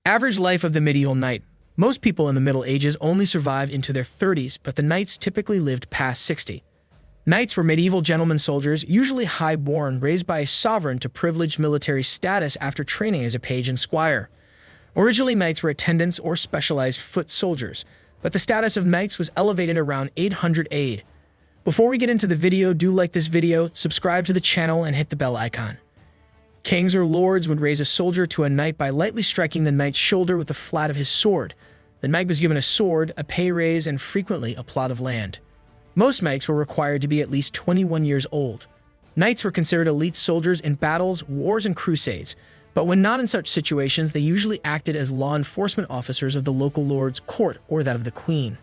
Average life of the medieval knight. Most people in the Middle Ages only survived into their 30s, but the knights typically lived past 60. Knights were medieval gentlemen soldiers, usually high-born, raised by a sovereign to privileged military status after training as a page and squire. Originally, knights were attendants or specialized foot soldiers, but the status of knights was elevated around 800 AD. Before we get into the video, do like this video, subscribe to the channel, and hit the bell icon. Kings or lords would raise a soldier to a knight by lightly striking the knight's shoulder with the flat of his sword. The knight was given a sword, a pay raise, and frequently a plot of land. Most knights were required to be at least 21 years old. Knights were considered elite soldiers in battles, wars, and crusades, but when not in such situations, they usually acted as law enforcement officers of the local lord's court or that of the queen.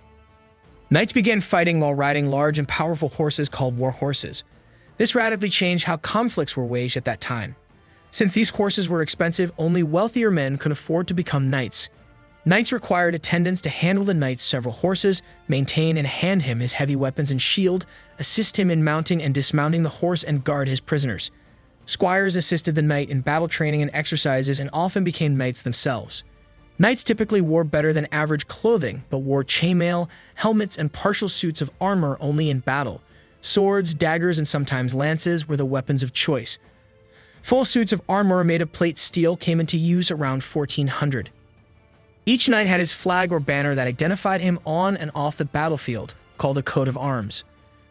Knights began fighting while riding large and powerful horses called war horses. This radically changed how conflicts were waged at that time. Since these horses were expensive, only wealthier men could afford to become knights. Knights required attendants to handle the knight's several horses, maintain and hand him his heavy weapons and shield, assist him in mounting and dismounting the horse, and guard his prisoners. Squires assisted the knight in battle training and exercises and often became knights themselves. Knights typically wore better than average clothing, but wore chainmail, helmets, and partial suits of armor only in battle. Swords, daggers, and sometimes lances were the weapons of choice. Full suits of armor made of plate steel came into use around 1400. Each knight had his flag or banner that identified him on and off the battlefield, called a coat of arms.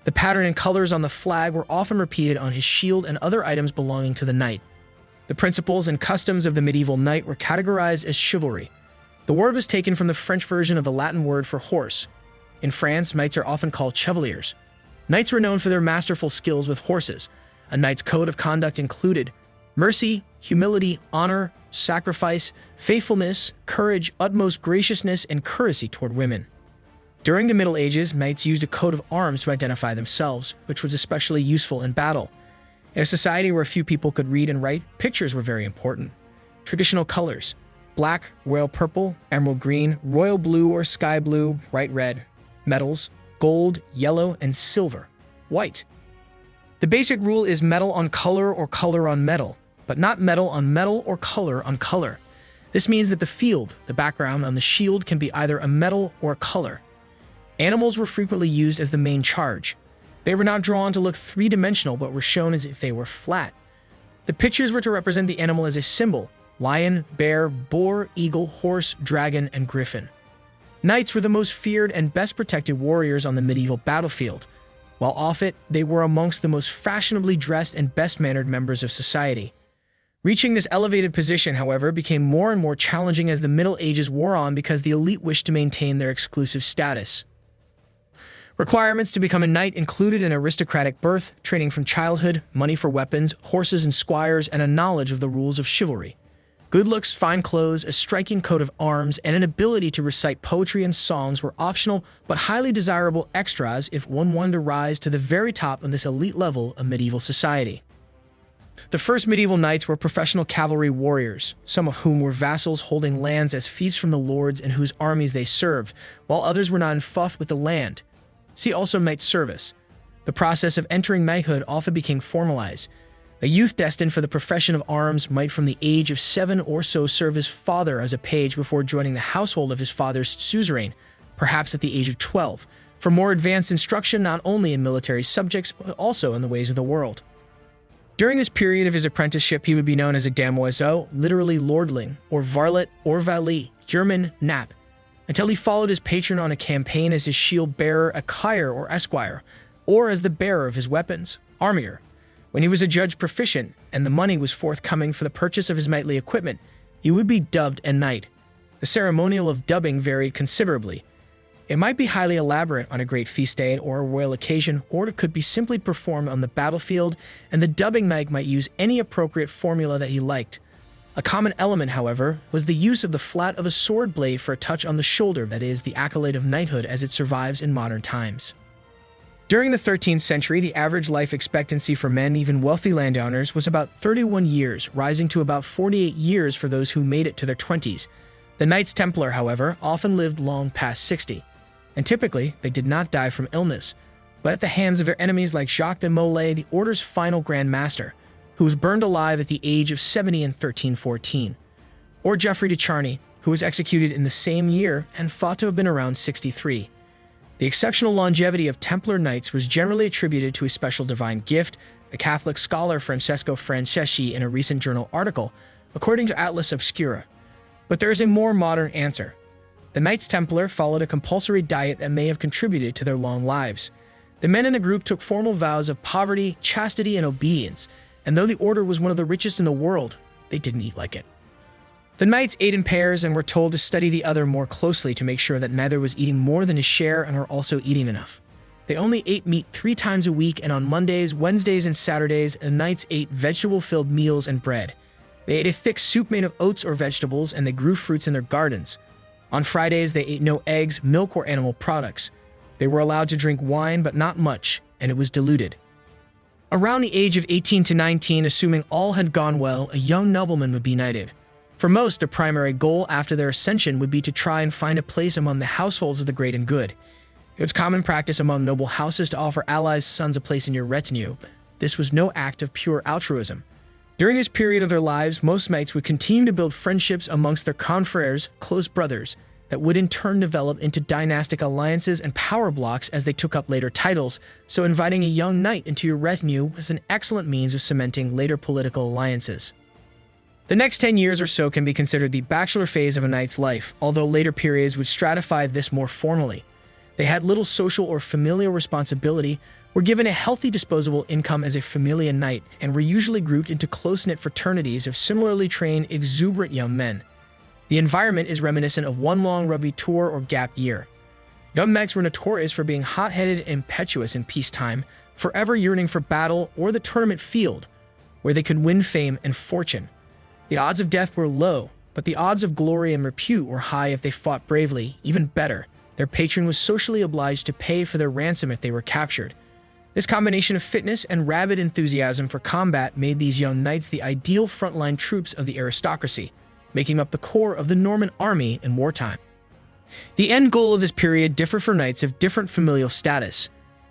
The pattern and colors on the flag were often repeated on his shield and other items belonging to the knight. The principles and customs of the medieval knight were categorized as chivalry. The word was taken from the French version of the Latin word for horse. In France, knights are often called chevaliers. Knights were known for their masterful skills with horses. A knight's code of conduct included mercy, humility, honor, sacrifice, faithfulness, courage, utmost graciousness, and courtesy toward women. During the Middle Ages, knights used a coat of arms to identify themselves, which was especially useful in battle. In a society where few people could read and write, pictures were very important. Traditional colors: black, royal purple, emerald green, royal blue or sky blue, bright red. Metals: gold, yellow, and silver. White. The basic rule is metal on color or color on metal, but not metal on metal or color on color. This means that the field, the background on the shield, can be either a metal or a color. Animals were frequently used as the main charge. They were not drawn to look three-dimensional, but were shown as if they were flat. The pictures were to represent the animal as a symbol: lion, bear, boar, eagle, horse, dragon, and griffin. Knights were the most feared and best protected warriors on the medieval battlefield. While off it, they were amongst the most fashionably dressed and best-mannered members of society. Reaching this elevated position, however, became more and more challenging as the Middle Ages wore on because the elite wished to maintain their exclusive status. Requirements to become a knight included an aristocratic birth, training from childhood, money for weapons, horses and squires, and a knowledge of the rules of chivalry. Good looks, fine clothes, a striking coat of arms, and an ability to recite poetry and songs were optional but highly desirable extras if one wanted to rise to the very top of this elite level of medieval society. The first medieval knights were professional cavalry warriors, some of whom were vassals holding lands as fiefs from the lords in whose armies they served, while others were not infuffed with the land. See also knight service. The process of entering knighthood often became formalized. A youth destined for the profession of arms might from the age of 7 or so serve his father as a page before joining the household of his father's suzerain, perhaps at the age of 12, for more advanced instruction not only in military subjects but also in the ways of the world. During this period of his apprenticeship, he would be known as a damoiseau, literally lordling, or varlet or valet, German Knapp, until he followed his patron on a campaign as his shield bearer, a crier or esquire, or as the bearer of his weapons, armier. When he was adjudged proficient and the money was forthcoming for the purchase of his knightly equipment, he would be dubbed a knight. The ceremonial of dubbing varied considerably. It might be highly elaborate on a great feast day or a royal occasion, or it could be simply performed on the battlefield, and the dubbing knight might use any appropriate formula that he liked. A common element, however, was the use of the flat of a sword blade for a touch on the shoulder, that is, the accolade of knighthood as it survives in modern times. During the 13th century, the average life expectancy for men, even wealthy landowners, was about 31 years, rising to about 48 years for those who made it to their 20s. The Knights Templar, however, often lived long past 60. And typically, they did not die from illness, but at the hands of their enemies like Jacques de Molay, the Order's final Grand Master, who was burned alive at the age of 70 in 1314, or Geoffrey de Charny, who was executed in the same year and thought to have been around 63. The exceptional longevity of Templar knights was generally attributed to a special divine gift, the Catholic scholar Francesco Franceschi in a recent journal article, according to Atlas Obscura. But there is a more modern answer. The Knights Templar followed a compulsory diet that may have contributed to their long lives. The men in the group took formal vows of poverty, chastity, and obedience, and though the order was one of the richest in the world, they didn't eat like it. The knights ate in pairs and were told to study the other more closely to make sure that neither was eating more than his share and were also eating enough. They only ate meat 3 times a week, and on Mondays, Wednesdays, and Saturdays, the knights ate vegetable-filled meals and bread. They ate a thick soup made of oats or vegetables, and they grew fruits in their gardens. On Fridays, they ate no eggs, milk, or animal products. They were allowed to drink wine, but not much, and it was diluted. Around the age of 18 to 19, assuming all had gone well, a young nobleman would be knighted. For most, the primary goal after their ascension would be to try and find a place among the households of the great and good. It was common practice among noble houses to offer allies' sons a place in your retinue. This was no act of pure altruism. During this period of their lives, most knights would continue to build friendships amongst their confreres, close brothers, that would in turn develop into dynastic alliances and power blocks as they took up later titles, so inviting a young knight into your retinue was an excellent means of cementing later political alliances. The next 10 years or so can be considered the bachelor phase of a knight's life, although later periods would stratify this more formally. They had little social or familial responsibility, were given a healthy disposable income as a familia knight, and were usually grouped into close-knit fraternities of similarly trained, exuberant young men. The environment is reminiscent of one long rugby tour or gap year. Young knights were notorious for being hot-headed and impetuous in peacetime, forever yearning for battle or the tournament field, where they could win fame and fortune. The odds of death were low, but the odds of glory and repute were high if they fought bravely. Even better, their patron was socially obliged to pay for their ransom if they were captured. This combination of fitness and rabid enthusiasm for combat made these young knights the ideal frontline troops of the aristocracy, making up the core of the Norman army in wartime. The end goal of this period differed for knights of different familial status.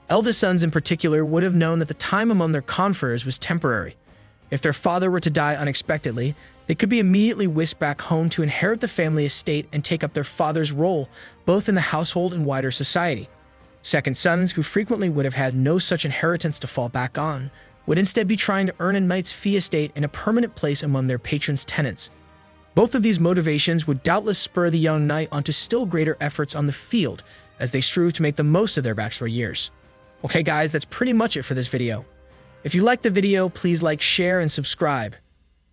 Eldest sons in particular would have known that the time among their confreres was temporary. If their father were to die unexpectedly, they could be immediately whisked back home to inherit the family estate and take up their father's role, both in the household and wider society. Second sons, who frequently would have had no such inheritance to fall back on, would instead be trying to earn a knight's fee estate and a permanent place among their patron's tenants. Both of these motivations would doubtless spur the young knight onto still greater efforts on the field as they strove to make the most of their bachelor years. Okay guys, that's pretty much it for this video. If you liked the video, please like, share, and subscribe.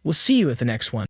We'll see you at the next one.